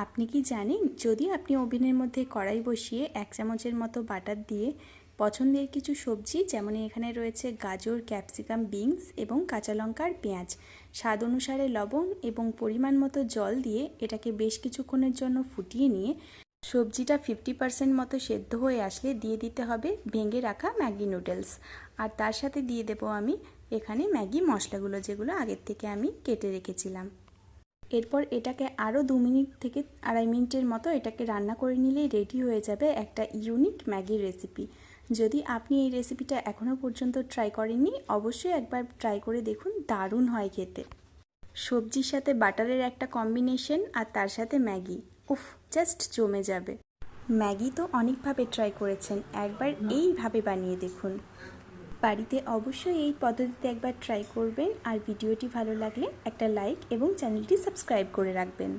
আপনি কি জানেন, যদি আপনি ওভেনের মধ্যে কড়াই বসিয়ে 1 চামচের মতো বাটার দিয়ে পছন্দের কিছু সবজি, যেমন এখানে রয়েছে গাজর, ক্যাপসিকাম, বিনস এবং কাঁচা লঙ্কা আর পেঁয়াজ, স্বাদ অনুসারে লবণ এবং পরিমাণ মতো জল দিয়ে এটাকে বেশ কিছুক্ষণের জন্য ফুটিয়ে নিয়ে সবজিটা 50% মতো সেদ্ধ হয়ে আসলে দিয়ে দিতে হবে ভেঙে রাখা ম্যাগি নুডলস। আর তার সাথে দিয়ে দেবো আমি এখানে ম্যাগি মশলাগুলো, যেগুলো আগের থেকে আমি কেটে রেখেছিলাম। এরপর এটাকে আরও 2 মিনিট থেকে 2.5 মিনিটের মতো এটাকে রান্না করে নিলেই রেডি হয়ে যাবে একটা ইউনিক ম্যাগি রেসিপি। যদি আপনি এই রেসিপিটা এখনও পর্যন্ত ট্রাই করেননি, অবশ্যই একবার ট্রাই করে দেখুন, দারুণ হয় খেতে। সবজির সাথে বাটারের একটা কম্বিনেশন আর তার সাথে ম্যাগি, উফ, জাস্ট জমে যাবে। ম্যাগি তো অনেকভাবে ট্রাই করেছেন, একবার এইভাবে বানিয়ে দেখুন। বাড়িতে অবশ্যই এই পদ্ধতিতে একবার ট্রাই করবেন, আর ভিডিওটি ভালো লাগলে একটা লাইক এবং চ্যানেলটি সাবস্ক্রাইব করে রাখবেন।